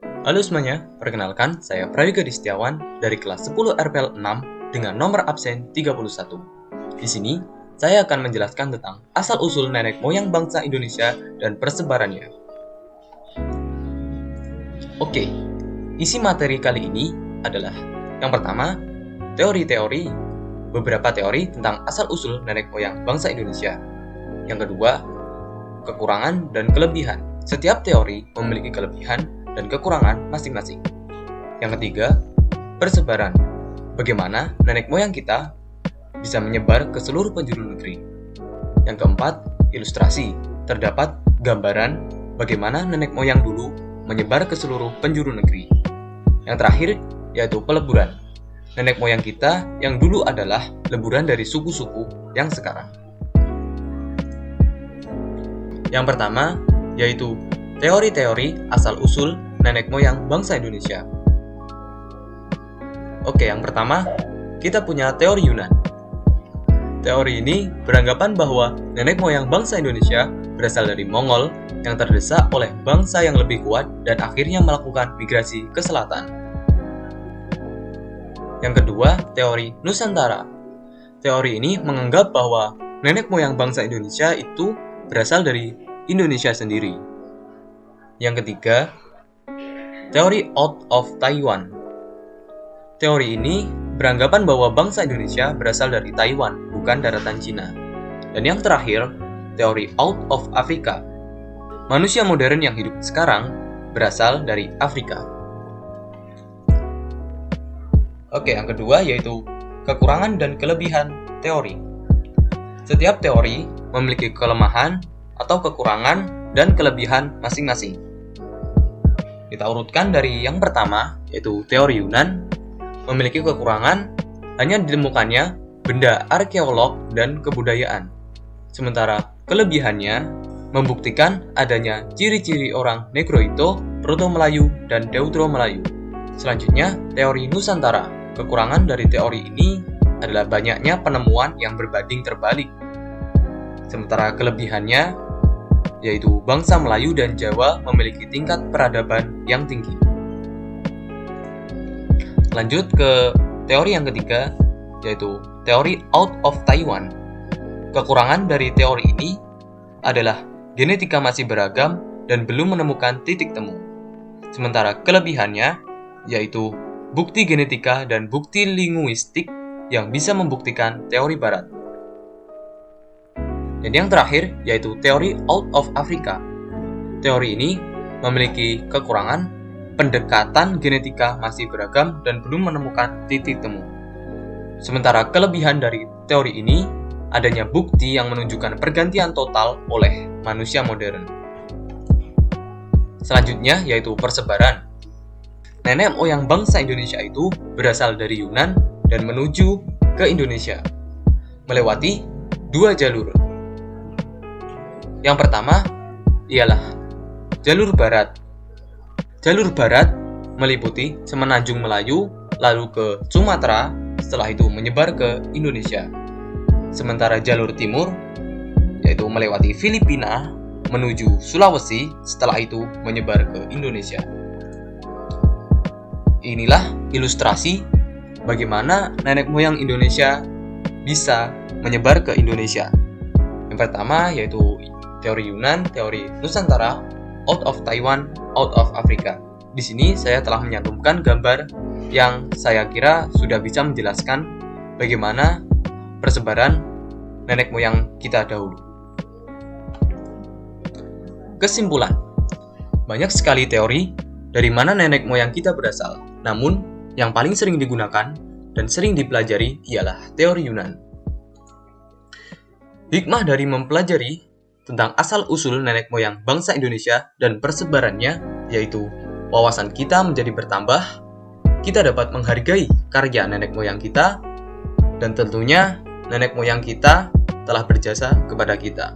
Halo semuanya, perkenalkan saya Prawika Distiawan dari kelas 10 RPL 6 dengan nomor absen 31. Di sini, saya akan menjelaskan tentang asal-usul nenek moyang bangsa Indonesia dan persebarannya. Oke, isi materi kali ini adalah yang pertama, teori-teori, beberapa teori tentang asal-usul nenek moyang bangsa Indonesia. Yang kedua, kekurangan dan kelebihan. Setiap teori memiliki kelebihan dan kekurangan masing-masing. Yang ketiga, persebaran. Bagaimana nenek moyang kita bisa menyebar ke seluruh penjuru negeri. Yang keempat, ilustrasi. Terdapat gambaran bagaimana nenek moyang dulu menyebar ke seluruh penjuru negeri. Yang terakhir, yaitu peleburan. Nenek moyang kita yang dulu adalah leburan dari suku-suku yang sekarang. Yang pertama, yaitu teori-teori asal-usul nenek moyang bangsa Indonesia. Oke, yang pertama, kita punya teori Yunan. Teori ini beranggapan bahwa nenek moyang bangsa Indonesia berasal dari Mongol yang terdesak oleh bangsa yang lebih kuat dan akhirnya melakukan migrasi ke selatan. Yang kedua, teori Nusantara. Teori ini menganggap bahwa nenek moyang bangsa Indonesia itu berasal dari Indonesia sendiri. Yang ketiga, teori out of Taiwan. Teori ini beranggapan bahwa bangsa Indonesia berasal dari Taiwan, bukan daratan Cina. Dan yang terakhir, teori out of Africa. Manusia modern yang hidup sekarang berasal dari Afrika. Oke, yang kedua yaitu kekurangan dan kelebihan teori. Setiap teori memiliki kelemahan atau kekurangan dan kelebihan masing-masing. Kita urutkan dari yang pertama, yaitu teori Yunan, memiliki kekurangan hanya ditemukannya benda arkeolog dan kebudayaan. Sementara kelebihannya membuktikan adanya ciri-ciri orang Negroito, Proto-Melayu, dan Deutero-Melayu. Selanjutnya, teori Nusantara. Kekurangan dari teori ini adalah banyaknya penemuan yang berbanding terbalik. Sementara kelebihannya yaitu bangsa Melayu dan Jawa memiliki tingkat peradaban yang tinggi. Lanjut ke teori yang ketiga, yaitu teori out of Taiwan. Kekurangan dari teori ini adalah genetika masih beragam dan belum menemukan titik temu. Sementara kelebihannya yaitu bukti genetika dan bukti linguistik yang bisa membuktikan teori barat. Dan yang terakhir yaitu teori out of Africa. Teori ini memiliki kekurangan, pendekatan genetika masih beragam dan belum menemukan titik temu. Sementara kelebihan dari teori ini adanya bukti yang menunjukkan pergantian total oleh manusia modern. Selanjutnya yaitu persebaran. Nenek moyang bangsa Indonesia itu berasal dari Yunan dan menuju ke Indonesia melewati dua jalur. Yang pertama ialah jalur barat. Jalur barat meliputi Semenanjung Melayu, lalu ke Sumatera, setelah itu menyebar ke Indonesia. Sementara jalur timur yaitu melewati Filipina, menuju Sulawesi, setelah itu menyebar ke Indonesia. Inilah ilustrasi bagaimana nenek moyang Indonesia bisa menyebar ke Indonesia. Yang pertama yaitu teori Yunan, teori Nusantara, out of Taiwan, out of Africa. Di sini saya telah menyantumkan gambar yang saya kira sudah bisa menjelaskan bagaimana persebaran nenek moyang kita dahulu. Kesimpulan, banyak sekali teori dari mana nenek moyang kita berasal. Namun, yang paling sering digunakan dan sering dipelajari ialah teori Yunan. Hikmah dari mempelajari tentang asal-usul nenek moyang bangsa Indonesia dan persebarannya, yaitu wawasan kita menjadi bertambah, kita dapat menghargai karya nenek moyang kita, dan tentunya nenek moyang kita telah berjasa kepada kita.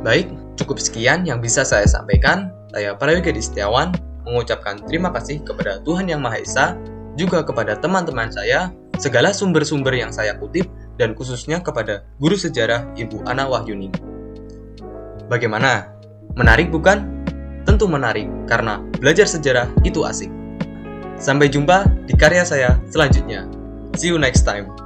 Baik, cukup sekian yang bisa saya sampaikan. Saya Prawika Distiawan mengucapkan terima kasih kepada Tuhan Yang Maha Esa, juga kepada teman-teman saya, segala sumber-sumber yang saya kutip, dan khususnya kepada guru sejarah Ibu Ana Wahyuni. Bagaimana? Menarik bukan? tentu menarik karena belajar sejarah itu asik. Sampai jumpa di karya saya selanjutnya. See you next time.